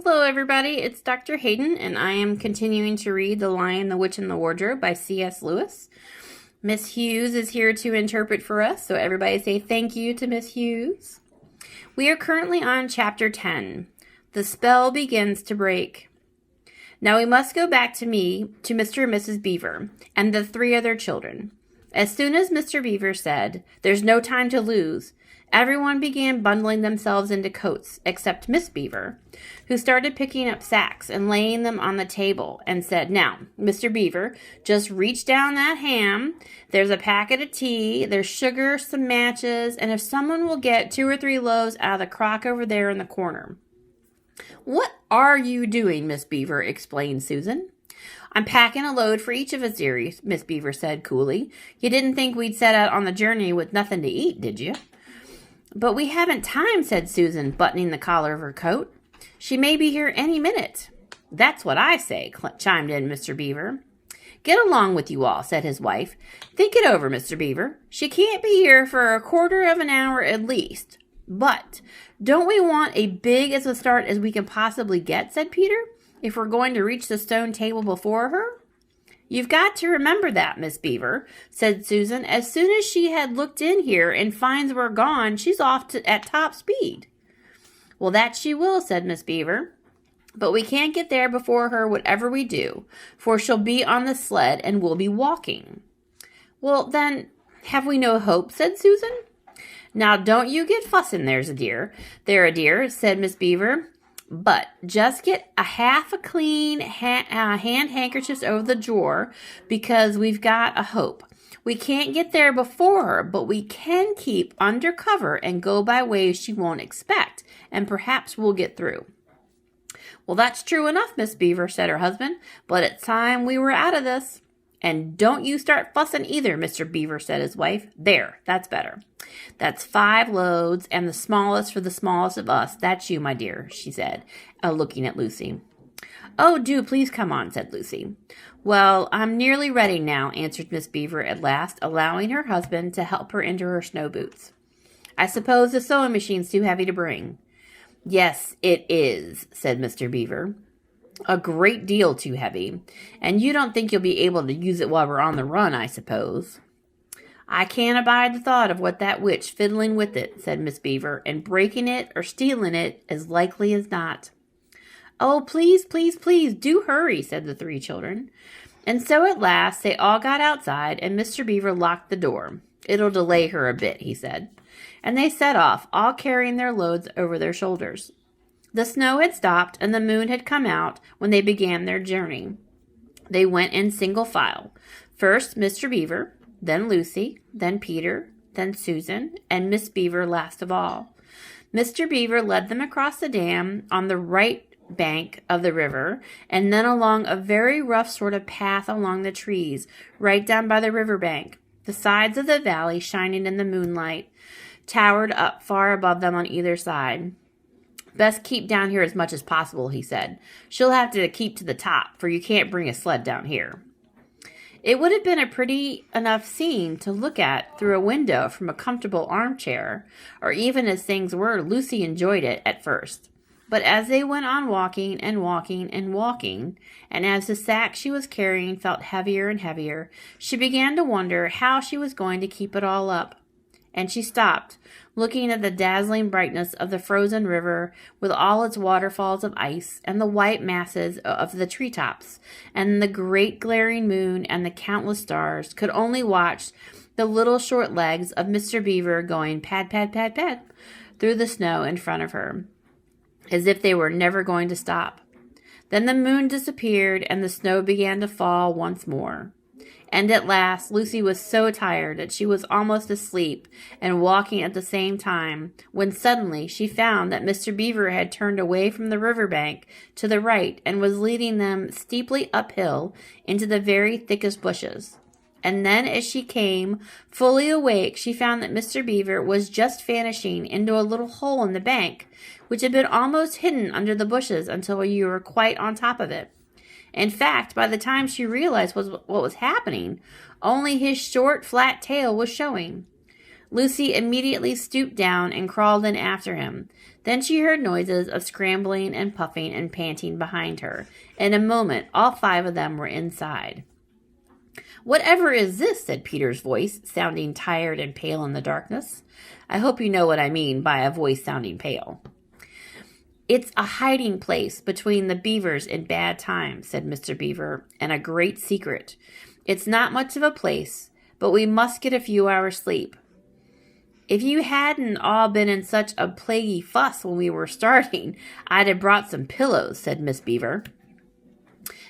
Hello, everybody. It's Dr. Hayden, and I am continuing to read The Lion, the Witch, and the Wardrobe by C.S. Lewis. Miss Hughes is here to interpret for us, so everybody say thank you to Miss Hughes. We are currently on Chapter 10. The spell begins to break. Now we must go back to Mr. and Mrs. Beaver, and the 3 other children. As soon as Mr. Beaver said, "There's no time to lose," everyone began bundling themselves into coats, except Miss Beaver, who started picking up sacks and laying them on the table and said, "Now, Mr. Beaver, just reach down that ham. There's a packet of tea, there's sugar, some matches, and if someone will get 2 or 3 loaves out of the crock over there in the corner." "What are you doing, Miss Beaver?" explained Susan. "I'm packing a load for each of us, dearie," Miss Beaver said coolly. "You didn't think we'd set out on the journey with nothing to eat, did you?" "But we haven't time," said Susan, buttoning the collar of her coat. "She may be here any minute." "That's what I say," chimed in Mr. Beaver. "Get along with you all," said his wife. "Think it over, Mr. Beaver. She can't be here for a quarter of an hour at least." "But don't we want as big a start as we can possibly get," said Peter, "if we're going to reach the stone table before her?" "You've got to remember that, Miss Beaver," said Susan. "As soon as she had looked in here and finds we're gone, she's off at top speed." "Well, that she will," said Miss Beaver. "But we can't get there before her whatever we do, for she'll be on the sled and we'll be walking." "Well, then, have we no hope?" said Susan. "Now, don't you get fussing, there's a dear. There, a dear," said Miss Beaver. "But just get half a clean hand handkerchiefs over the drawer, because we've got a hope. We can't get there before her, but we can keep under cover and go by ways she won't expect, and perhaps we'll get through." "Well, that's true enough, Miss Beaver," said her husband, "but it's time we were out of this." "And don't you start fussing either, Mr. Beaver," said his wife. "There, that's better. That's 5 loads, and the smallest for the smallest of us. That's you, my dear," she said, looking at Lucy. "Oh, do please come on," said Lucy. "Well, I'm nearly ready now," answered Miss Beaver at last, allowing her husband to help her into her snow boots. "I suppose the sewing machine's too heavy to bring." "Yes, it is," said Mr. Beaver. "A great deal too heavy. And you don't think you'll be able to use it while we're on the run, I suppose." "I can't abide the thought of what that witch fiddling with it," said Miss Beaver, "and breaking it or stealing it as likely as not." "Oh, please, please, please, do hurry," said the 3 children. And so at last they all got outside, and Mr. Beaver locked the door. "It'll delay her a bit," he said. And they set off, all carrying their loads over their shoulders. The snow had stopped, and the moon had come out when they began their journey. They went in single file. First Mr. Beaver, then Lucy, then Peter, then Susan, and Miss Beaver last of all. Mr. Beaver led them across the dam on the right bank of the river, and then along a very rough sort of path along the trees, right down by the river bank. The sides of the valley, shining in the moonlight, towered up far above them on either side. "Best keep down here as much as possible," he said. "She'll have to keep to the top, for you can't bring a sled down here." It would have been a pretty enough scene to look at through a window from a comfortable armchair, or even as things were, Lucy enjoyed it at first. But as they went on walking and walking and walking, and as the sack she was carrying felt heavier and heavier, she began to wonder how she was going to keep it all up. And she stopped, looking at the dazzling brightness of the frozen river with all its waterfalls of ice, and the white masses of the treetops, and the great glaring moon and the countless stars, could only watch the little short legs of Mr. Beaver going pad, pad, pad, pad through the snow in front of her, as if they were never going to stop. Then the moon disappeared, and the snow began to fall once more. And at last, Lucy was so tired that she was almost asleep and walking at the same time, when suddenly she found that Mr. Beaver had turned away from the river bank to the right and was leading them steeply uphill into the very thickest bushes. And then, as she came fully awake, she found that Mr. Beaver was just vanishing into a little hole in the bank, which had been almost hidden under the bushes until you were quite on top of it. In fact, by the time she realized what was happening, only his short, flat tail was showing. Lucy immediately stooped down and crawled in after him. Then she heard noises of scrambling and puffing and panting behind her. In a moment, all 5 of them were inside. "Whatever is this?" said Peter's voice, sounding tired and pale in the darkness. I hope you know what I mean by a voice sounding pale. "It's a hiding place between the beavers in bad times," said Mr. Beaver, "and a great secret. It's not much of a place, but we must get a few hours' sleep." "If you hadn't all been in such a plaguey fuss when we were starting, I'd have brought some pillows," said Miss Beaver.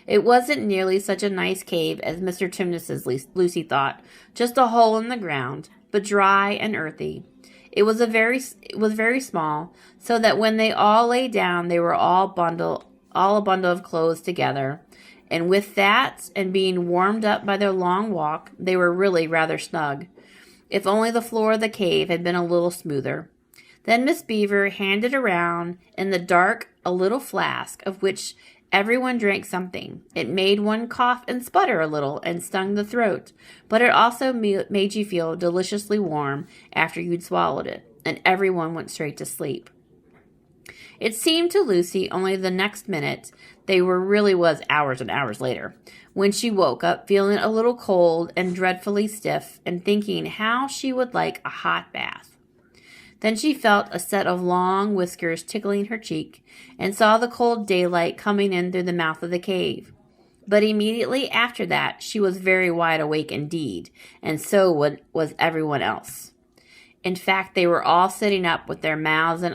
It wasn't nearly such a nice cave as Mr. Timnis's, Lucy thought, just a hole in the ground, but dry and earthy. It was very small, so that when they all lay down, they were all a bundle of clothes together. And with that, and being warmed up by their long walk, they were really rather snug. If only the floor of the cave had been a little smoother. Then Miss Beaver handed around in the dark a little flask, of which everyone drank something. It made one cough and sputter a little and stung the throat, but it also made you feel deliciously warm after you'd swallowed it, and everyone went straight to sleep. It seemed to Lucy only the next minute, really was hours and hours later, when she woke up feeling a little cold and dreadfully stiff and thinking how she would like a hot bath. Then she felt a set of long whiskers tickling her cheek and saw the cold daylight coming in through the mouth of the cave. But immediately after that, she was very wide awake indeed, and so was everyone else. In fact, they were all sitting up with their mouths and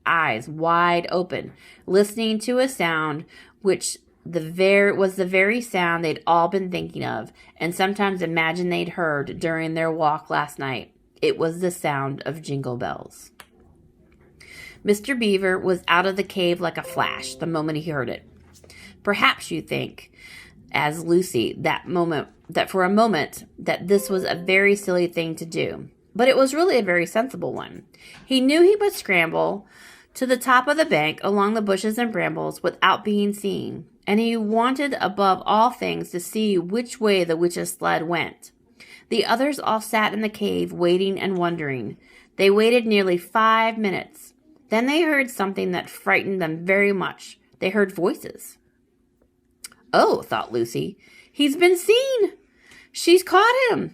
eyes wide open, listening to a sound which was the very sound they'd all been thinking of, and sometimes imagined they'd heard during their walk last night. It was the sound of jingle bells. Mr. Beaver was out of the cave like a flash the moment he heard it. Perhaps you think, as Lucy, that for a moment that this was a very silly thing to do. But it was really a very sensible one. He knew he would scramble to the top of the bank along the bushes and brambles without being seen, and he wanted above all things to see which way the witch's sled went. The others all sat in the cave waiting and wondering. They waited nearly 5 minutes. Then they heard something that frightened them very much. They heard voices. "Oh," thought Lucy, "he's been seen. She's caught him."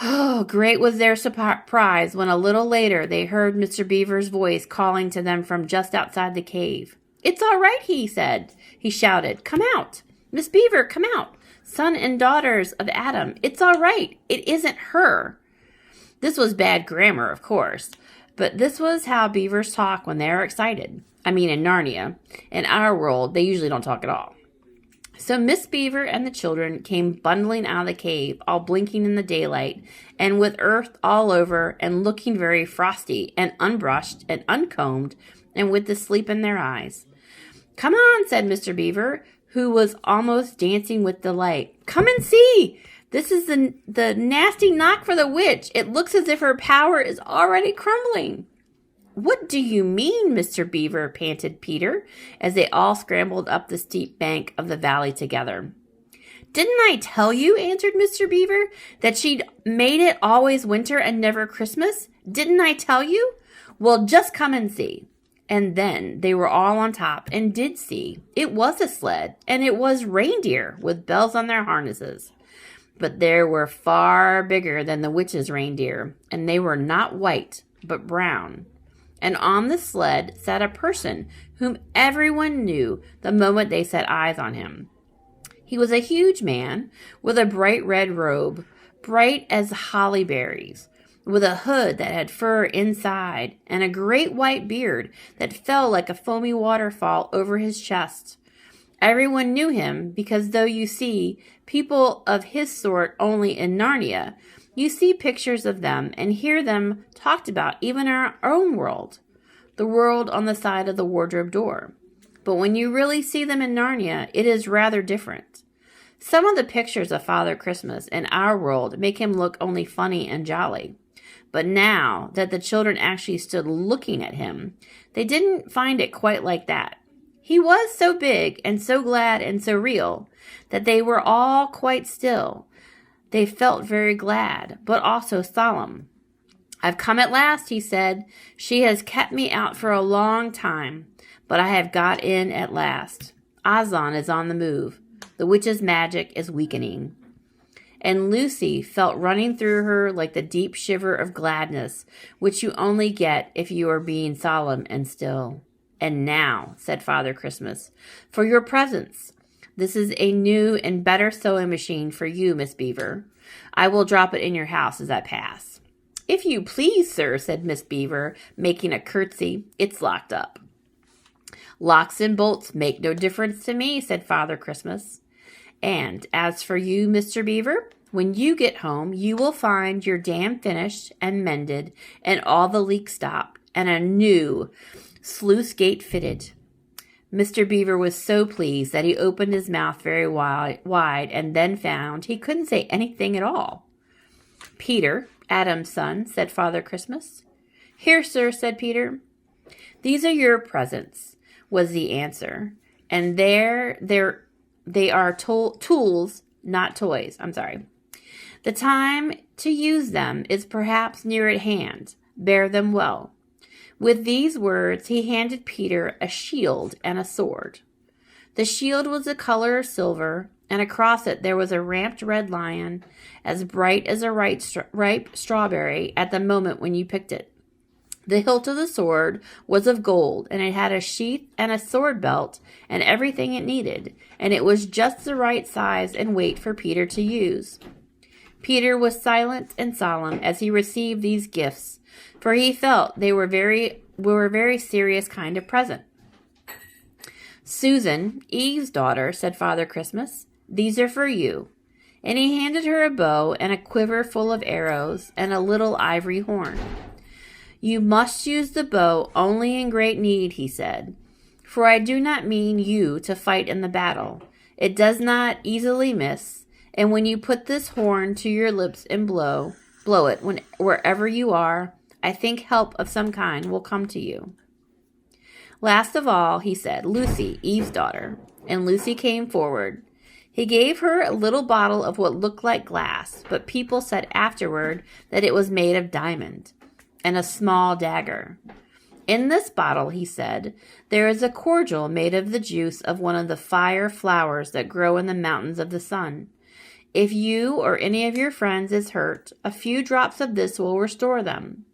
Oh, great was their surprise when a little later they heard Mr. Beaver's voice calling to them from just outside the cave. "It's all right," he shouted. "Come out. Miss Beaver, come out. Son and daughters of Adam, it's all right. It isn't her." This was bad grammar, of course, but this was how beavers talk when they are excited. I mean, in Narnia. In our world, they usually don't talk at all. So Miss Beaver and the children came bundling out of the cave, all blinking in the daylight, and with earth all over, and looking very frosty, and unbrushed, and uncombed, and with the sleep in their eyes. "Come on," said Mr. Beaver, who was almost dancing with delight. "Come and see! This is the nasty knock for the witch. It looks as if her power is already crumbling." "What do you mean, Mr. Beaver?" panted Peter, as they all scrambled up the steep bank of the valley together. "Didn't I tell you," answered Mr. Beaver, "that she'd made it always winter and never Christmas? Didn't I tell you? Well, just come and see." And then they were all on top and did see. It was a sled, and it was reindeer with bells on their harnesses. But they were far bigger than the witch's reindeer, and they were not white, but brown. And on the sled sat a person whom everyone knew the moment they set eyes on him. He was a huge man with a bright red robe, bright as holly berries, with a hood that had fur inside, and a great white beard that fell like a foamy waterfall over his chest. Everyone knew him because though you see people of his sort only in Narnia, you see pictures of them and hear them talked about even in our own world, the world on the side of the wardrobe door. But when you really see them in Narnia, it is rather different. Some of the pictures of Father Christmas in our world make him look only funny and jolly. But now that the children actually stood looking at him, they didn't find it quite like that. He was so big and so glad and so real that they were all quite still. They felt very glad, but also solemn. "I've come at last," he said. "She has kept me out for a long time, but I have got in at last. Aslan is on the move. The witch's magic is weakening." And Lucy felt running through her like the deep shiver of gladness, which you only get if you are being solemn and still. "And now," said Father Christmas, "for your presents. This is a new and better sewing machine for you, Miss Beaver. I will drop it in your house as I pass." "If you please, sir," said Miss Beaver, making a curtsy. "It's locked up." "Locks and bolts make no difference to me," said Father Christmas. "And as for you, Mr. Beaver, when you get home, you will find your dam finished and mended and all the leaks stopped and a new sluice gate fitted." Mr. Beaver was so pleased that he opened his mouth very wide and then found he couldn't say anything at all. "Peter, Adam's son," said Father Christmas. "Here, sir," said Peter. "These are your presents," was the answer. "And they are tools, not toys. I'm sorry. The time to use them is perhaps near at hand. Bear them well." With these words, he handed Peter a shield and a sword. The shield was the color of silver, and across it there was a ramped red lion, as bright as a ripe strawberry at the moment when you picked it. The hilt of the sword was of gold, and it had a sheath and a sword belt and everything it needed, and it was just the right size and weight for Peter to use. Peter was silent and solemn as he received these gifts, for he felt they were a very serious kind of present. "Susan, Eve's daughter," said Father Christmas, "these are for you." And he handed her a bow and a quiver full of arrows and a little ivory horn. "You must use the bow only in great need," he said, "for I do not mean you to fight in the battle. It does not easily miss, and when you put this horn to your lips and blow it wherever you are, I think help of some kind will come to you." Last of all, he said, "Lucy, Eve's daughter," and Lucy came forward. He gave her a little bottle of what looked like glass, but people said afterward that it was made of diamond, and a small dagger. "In this bottle," he said, "there is a cordial made of the juice of one of the fire flowers that grow in the mountains of the sun. If you or any of your friends is hurt, a few drops of this will restore them.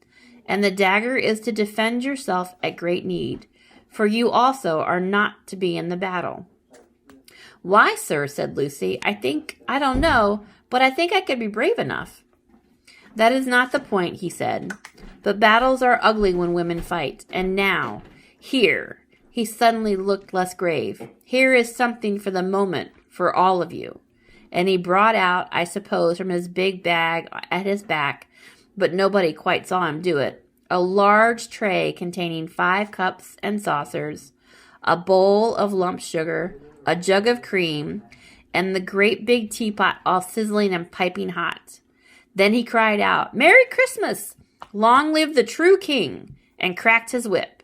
And the dagger is to defend yourself at great need, for you also are not to be in the battle." "Why, sir," said Lucy, I don't know, but I think I could be brave enough." "That is not the point," he said, "but battles are ugly when women fight, and now, here," he suddenly looked less grave, "here is something for the moment for all of you." And he brought out, I suppose from his big bag at his back, but nobody quite saw him do it, a large tray containing 5 cups and saucers, a bowl of lump sugar, a jug of cream, and the great big teapot all sizzling and piping hot. Then he cried out, "Merry Christmas! Long live the true king!" and cracked his whip.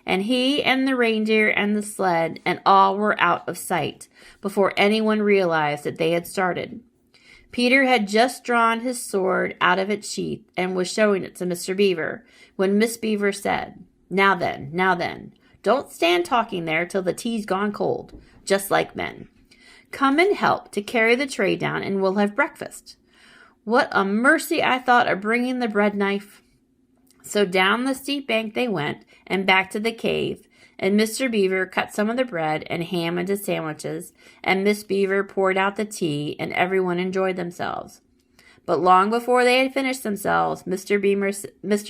And he and the reindeer and the sled and all were out of sight before anyone realized that they had started. Peter had just drawn his sword out of its sheath and was showing it to Mr. Beaver when Miss Beaver said, now then, don't stand talking there till the tea's gone cold, just like men. Come and help to carry the tray down and we'll have breakfast." What a mercy I thought of bringing the bread knife. So down the steep bank they went and back to the cave, and Mr. Beaver cut some of the bread and ham into sandwiches, and Miss Beaver poured out the tea, and everyone enjoyed themselves. But long before they had finished themselves, Mr.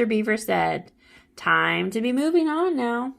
Beaver said, "Time to be moving on now."